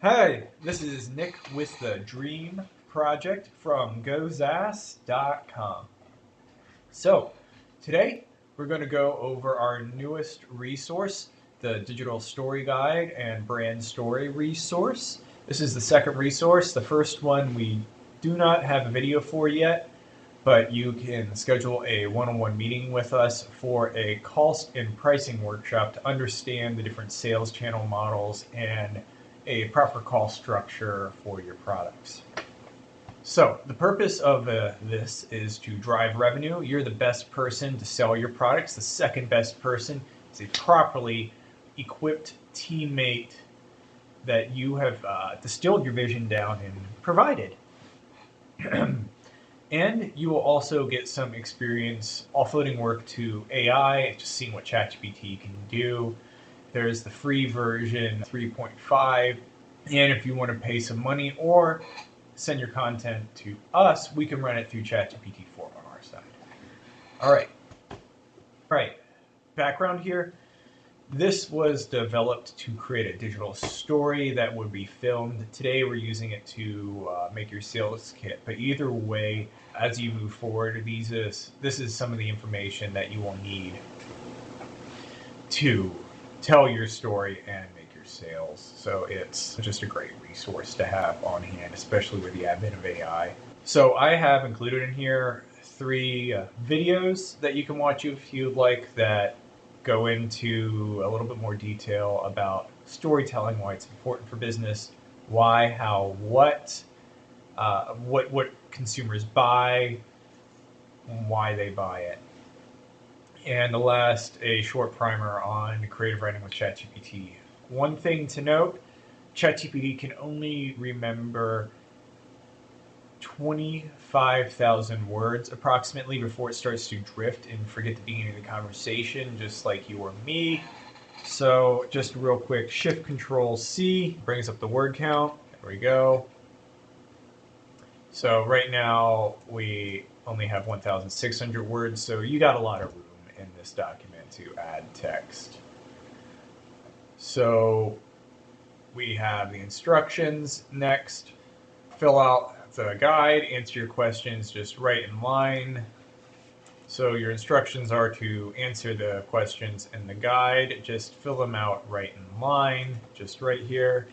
Hi, this is Nick with the Dream Project from GoZass.com. So, today we're going to go over our newest resource, the Digital Story Guide and Brand Story resource. This is the second resource. The first one we do not have a video for yet, but you can schedule a one-on-one meeting with us for a cost and pricing workshop to understand the different sales channel models and a proper cost structure for your products. So the purpose of this is to drive revenue. You're the best person to sell your products. The second best person is a properly equipped teammate that you have distilled your vision down and provided. And you will also get some experience offloading work to AI, just seeing what ChatGPT can do. There's the free version 3.5. And if you want to pay some money or send your content to us, we can run it through ChatGPT 4 on our side. All right. Background here. This was developed to create a digital story that would be filmed. Today we're using it to make your sales kit. But either way, as you move forward, this is some of the information that you will need to tell your story and make your sales. So it's just a great resource to have on hand, especially with the advent of AI. So I have included in here 3 videos that you can watch if you'd like that go into a little bit more detail about storytelling, why it's important for business, why, how, what consumers buy, and why they buy it. And the last, a short primer on creative writing with ChatGPT. One thing to note, ChatGPT can only remember 25,000 words approximately before it starts to drift and forget the beginning of the conversation, just like you or me. So just real quick, Shift Control C brings up the word count. There we go. So right now we only have 1,600 words, so you got a lot of room in this document to add text. So we have the instructions next. Fill out the guide, answer your questions just right in line. So your instructions are to answer the questions in the guide, just fill them out right in line, just right here.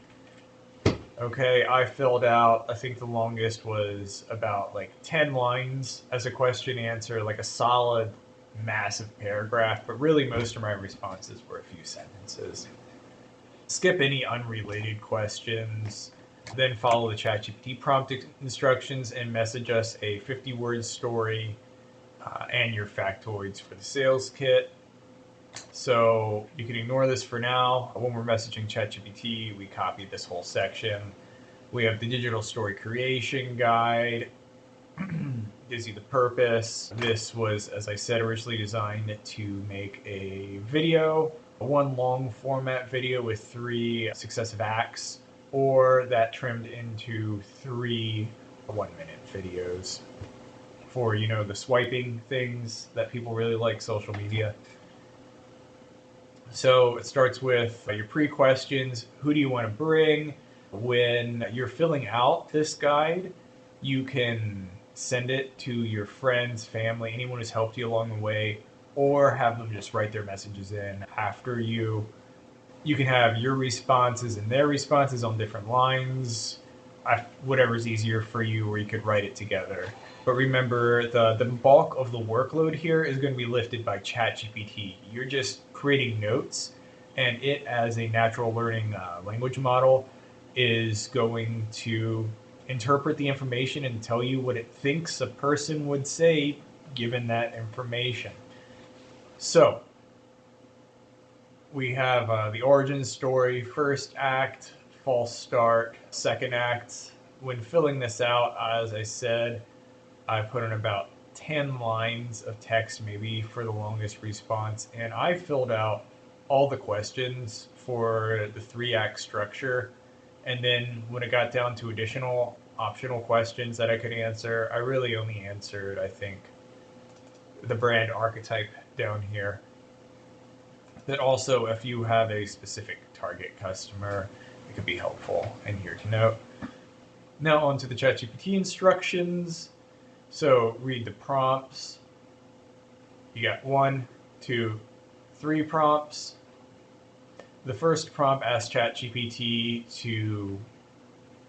Okay, I filled out, I think the longest was about like 10 lines as a question answer, like a solid, massive paragraph, but really most of my responses were a few sentences. Skip any unrelated questions, then follow the ChatGPT prompt instructions and message us a 50-word story and your factoids for the sales kit. So you can ignore this for now. When we're messaging ChatGPT, we copy this whole section. We have the digital story creation guide. Gives you the purpose. This was, as I said, originally designed to make a video, one long format video with 3 successive acts, or that trimmed into 3 one-minute videos for, the swiping things that people really like, social media. So it starts with your pre-questions. Who do you want to bring? When you're filling out this guide, you can send it to your friends, family, anyone who's helped you along the way, or have them just write their messages in after you. You can have your responses and their responses on different lines, whatever's easier for you, or you could write it together. But remember, the bulk of the workload here is going to be lifted by ChatGPT. You're just creating notes, and it, as a natural learning language model, is going to interpret the information and tell you what it thinks a person would say given that information. So we have the origin story, first act, false start, second act. When filling this out, as I said, I put in about 10 lines of text maybe for the longest response, and I filled out all the questions for the 3-act structure. And then when it got down to additional optional questions that I could answer, I really only answered, I think, the brand archetype down here. That also, if you have a specific target customer. It could be helpful in here to note. Now on to the ChatGPT instructions. So read the prompts. You got 1, 2, 3 prompts. The first prompt asks ChatGPT to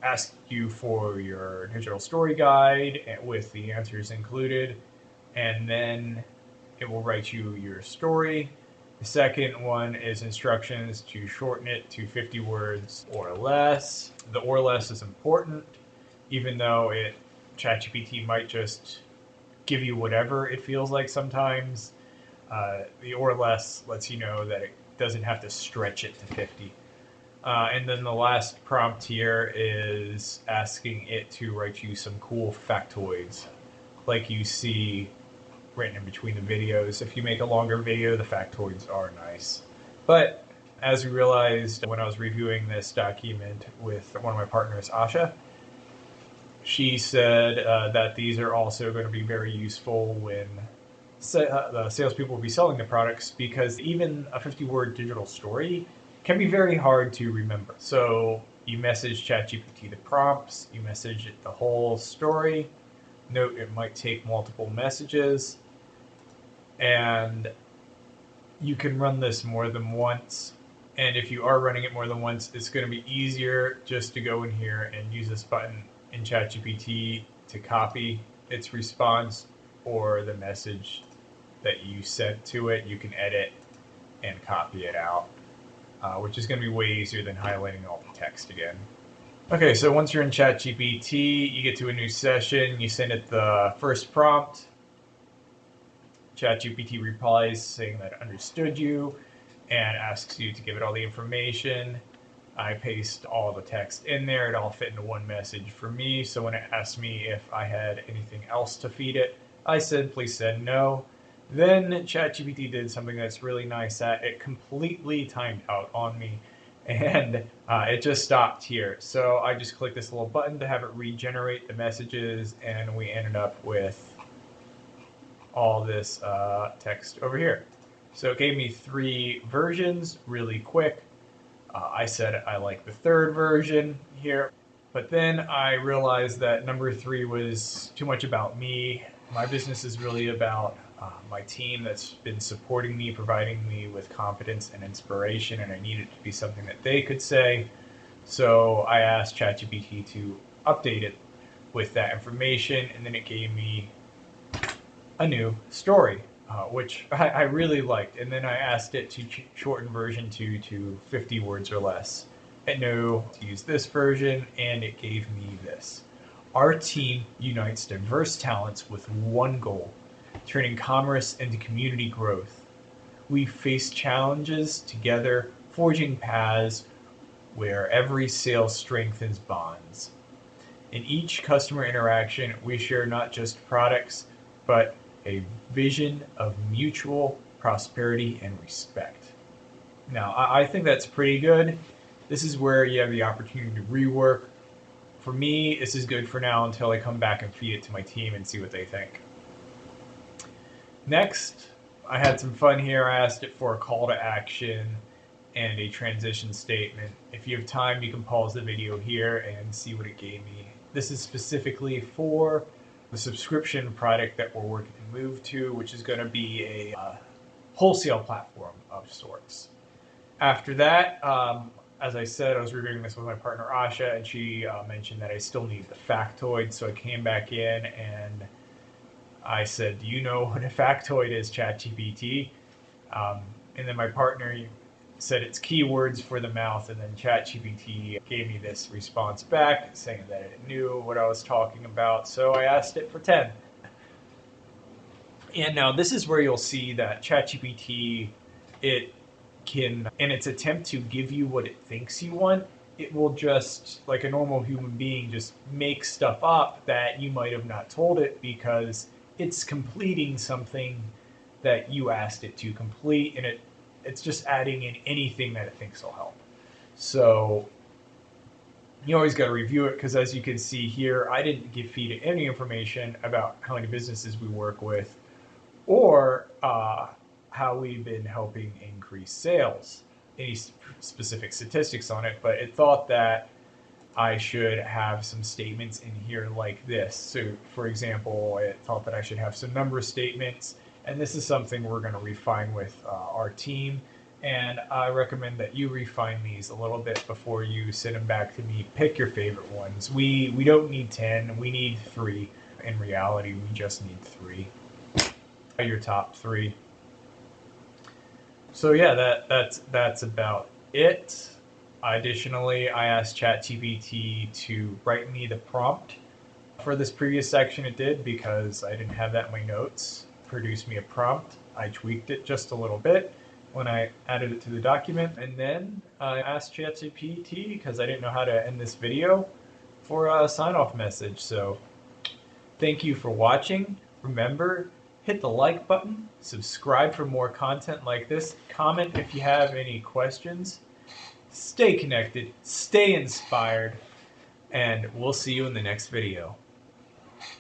ask you for your digital story guide with the answers included, and then it will write you your story. The second one is instructions to shorten it to 50 words or less. The or less is important, even though ChatGPT might just give you whatever it feels like sometimes. The or less lets you know that it doesn't have to stretch it to 50. And then the last prompt here is asking it to write you some cool factoids, like you see written in between the videos. If you make a longer video, the factoids are nice. But as we realized when I was reviewing this document with one of my partners, Asha, she said that these are also going to be very useful when the salespeople will be selling the products, because even a 50-word digital story can be very hard to remember. So you message ChatGPT the prompts, you message it the whole story. Note it might take multiple messages, and you can run this more than once. And if you are running it more than once, it's going to be easier just to go in here and use this button in ChatGPT to copy its response, or the message that you sent to it, you can edit and copy it out, which is going to be way easier than highlighting all the text again. Okay, so once you're in ChatGPT, you get to a new session, you send it the first prompt. ChatGPT replies saying that it understood you and asks you to give it all the information. I paste all the text in there. It all fit into one message for me. So when it asked me if I had anything else to feed it, I simply said no. Then ChatGPT did something that's really nice. It completely timed out on me, and it just stopped here. So I just clicked this little button to have it regenerate the messages, and we ended up with all this text over here. So it gave me 3 versions really quick. I said I like the 3rd version here, but then I realized that number 3 was too much about me. My business is really about my team that's been supporting me, providing me with confidence and inspiration, and I needed it to be something that they could say. So I asked ChatGPT to update it with that information, and then it gave me a new story, which I really liked. And then I asked it to shorten version 2 to 50 words or less. It knew to use this version, and it gave me this. Our team unites diverse talents with one goal: turning commerce into community growth. We face challenges together, forging paths where every sale strengthens bonds. In each customer interaction, we share not just products, but a vision of mutual prosperity and respect. Now, I think that's pretty good. This is where you have the opportunity to rework. For me, this is good for now until I come back and feed it to my team and see what they think. Next, I had some fun here. I asked it for a call to action and a transition statement. If you have time, you can pause the video here and see what it gave me. This is specifically for the subscription product that we're working to move to, which is going to be a wholesale platform of sorts. After that, as I said, I was reviewing this with my partner Asha, and she mentioned that I still need the factoid. So I came back in and I said, "Do you know what a factoid is, ChatGPT?" And then my partner said it's keywords for the mouth, and then ChatGPT gave me this response back saying that it knew what I was talking about. So I asked it for 10. And now this is where you'll see that ChatGPT, it can, in its attempt to give you what it thinks you want, it will just, like a normal human being, just make stuff up that you might have not told it, because it's completing something that you asked it to complete, and it's just adding in anything that it thinks will help. So you always got to review it, because as you can see here, I didn't feed it any information about how many businesses we work with, or how we've been helping increase sales. any specific statistics on it, but it thought that I should have some statements in here like this. So, for example, it thought that I should have some number statements, and this is something we're going to refine with our team. And I recommend that you refine these a little bit before you send them back to me. Pick your favorite ones. We don't need 10, we need 3. In reality, we just need 3. Your top 3. So yeah, that's about it. Additionally, I asked ChatGPT to write me the prompt for this previous section. It did, because I didn't have that in my notes. Produce me a prompt. I tweaked it just a little bit when I added it to the document, and then I asked ChatGPT, because I didn't know how to end this video, for a sign-off message. So thank you for watching. Remember, hit the like button, subscribe for more content like this, comment if you have any questions. Stay connected, stay inspired, and we'll see you in the next video.